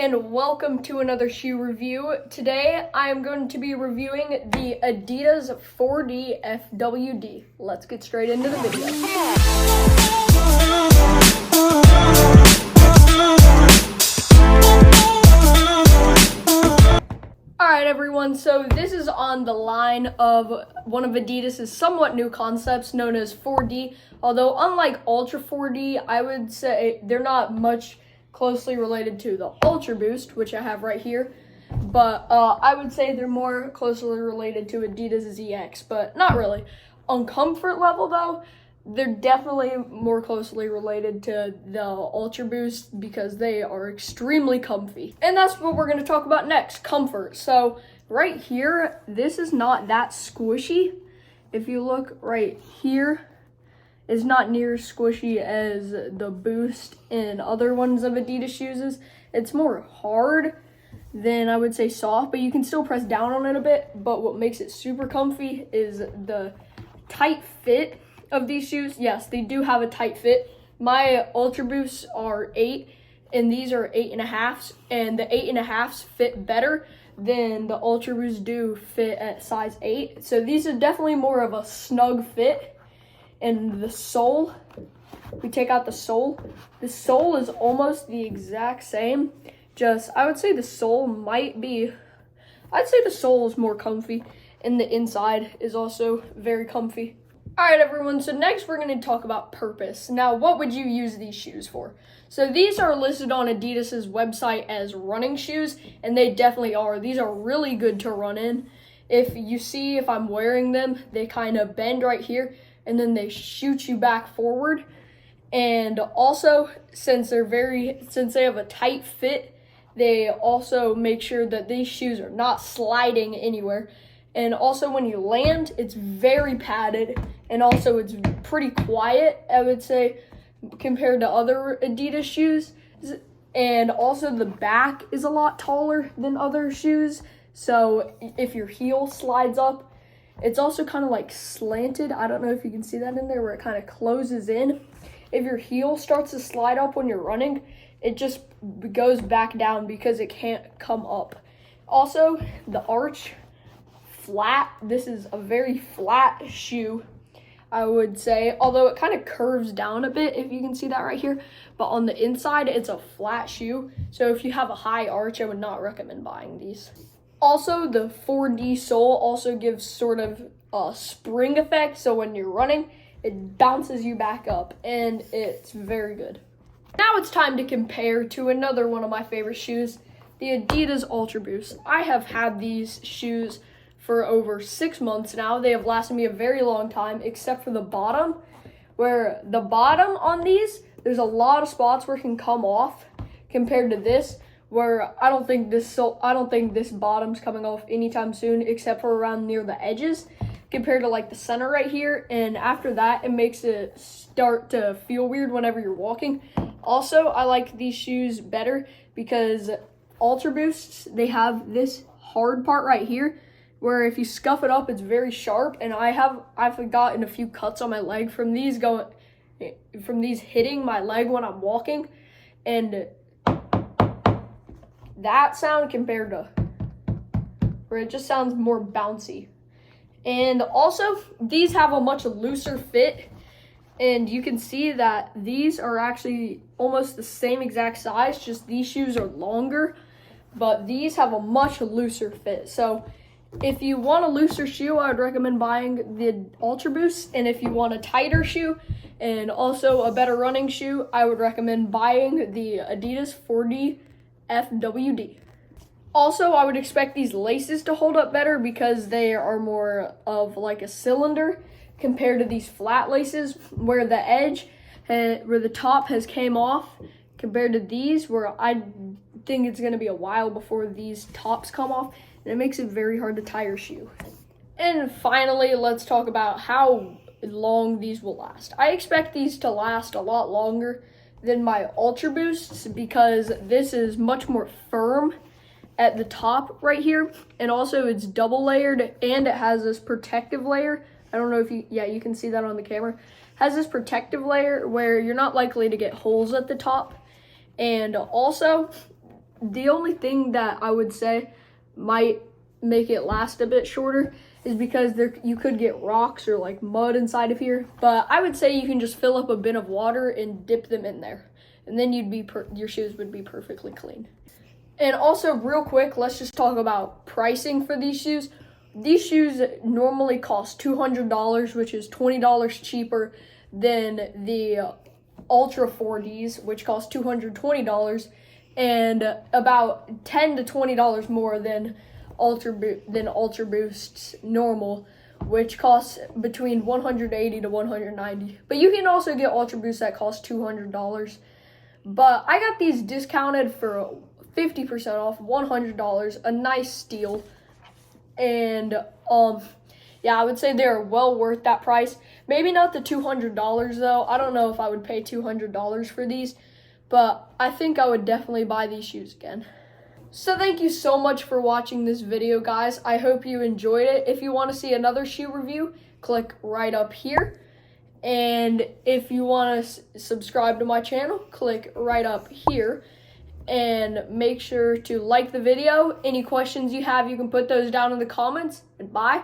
and welcome to another shoe review. Today I am going to be reviewing the Adidas 4DFWD. Let's get straight into the video. Alright everyone, so this is on the line of one of Adidas' somewhat new concepts known as 4D. Although unlike Ultra 4D, I would say they're not much closely related to the Ultra Boost, which I have right here. But I would say they're more closely related to Adidas ZX, but not really. On comfort level though, they're definitely more closely related to the Ultra Boost because they are extremely comfy. And that's what we're going to talk about next, comfort. So right here, this is not that squishy. If you look right here, it's not near as squishy as the Boost and other ones of Adidas shoes. It's more hard than I would say soft, but you can still press down on it a bit. But what makes it super comfy is the tight fit of these shoes. Yes, they do have a tight fit. My Ultra Boosts are 8 and these are 8.5s, and the 8.5s fit better than the Ultra Boosts do fit at size 8. So these are definitely more of a snug fit. And the sole, we take out the sole is almost the exact same. Just, I would say the sole is more comfy, and the inside is also very comfy. All right, everyone, so next we're going to talk about purpose. Now, what would you use these shoes for? So these are listed on Adidas's website as running shoes, and they definitely are. These are really good to run in. If you see, if I'm wearing them, they kind of bend right here, and then they shoot you back forward. And also, since they have a tight fit, they also make sure that these shoes are not sliding anywhere. And also when you land, it's very padded, and also it's pretty quiet, I would say, compared to other Adidas shoes. And also the back is a lot taller than other shoes, so if your heel slides up, it's also kind of like slanted. I don't know if you can see that in there where it kind of closes in. If your heel starts to slide up when you're running, it just goes back down because it can't come up. Also, the arch, flat. This is a very flat shoe, I would say. Although it kind of curves down a bit, if you can see that right here. But on the inside, it's a flat shoe. So if you have a high arch, I would not recommend buying these. Also, the 4D sole also gives sort of a spring effect, so when you're running, it bounces you back up, and it's very good. Now it's time to compare to another one of my favorite shoes, the Adidas Ultra Boost. I have had these shoes for over 6 months now. They have lasted me a very long time, except for the bottom, where the bottom on these, there's a lot of spots where it can come off compared to this, where I don't think this bottom's coming off anytime soon, except for around near the edges, compared to like the center right here. And after that, it makes it start to feel weird whenever you're walking. Also, I like these shoes better because Ultra Boosts, they have this hard part right here, where if you scuff it up, it's very sharp. And I've gotten a few cuts on my leg from these hitting my leg when I'm walking, and that sound compared to where it just sounds more bouncy. And also, these have a much looser fit, and you can see that these are actually almost the same exact size, just these shoes are longer, but these have a much looser fit. So if you want a looser shoe, I would recommend buying the Ultra Boost, and if you want a tighter shoe and also a better running shoe, I would recommend buying the Adidas 4DFWD. Also, I would expect these laces to hold up better because they are more of like a cylinder compared to these flat laces where the edge, where the top has came off, compared to these where I think it's going to be a while before these tops come off, and it makes it very hard to tie your shoe. And finally, let's talk about how long these will last. I expect these to last a lot longer than my Ultra Boosts because this is much more firm at the top right here, and also it's double layered, and it has this protective layer. I don't know if you can see that on the camera. It has this protective layer where you're not likely to get holes at the top, and also the only thing that I would say might make it last a bit shorter is because you could get rocks or like mud inside of here. But I would say you can just fill up a bin of water and dip them in there, and then your shoes would be perfectly clean. And also, real quick, let's just talk about pricing for these shoes. These shoes normally cost $200, which is $20 cheaper than the Ultra 4Ds, which cost $220, and about $10 to $20 more than Ultra Boost's normal, which costs between $180 to $190. But you can also get Ultra Boost that costs $200. But I got these discounted for 50% off, $100, a nice steal. And yeah, I would say they're well worth that price. Maybe not the $200 though. I don't know if I would pay $200 for these, but I think I would definitely buy these shoes again. So thank you so much for watching this video, guys. I hope you enjoyed it. If you want to see another shoe review, click right up here. And if you want to subscribe to my channel, click right up here. And make sure to like the video. Any questions you have, you can put those down in the comments. And bye.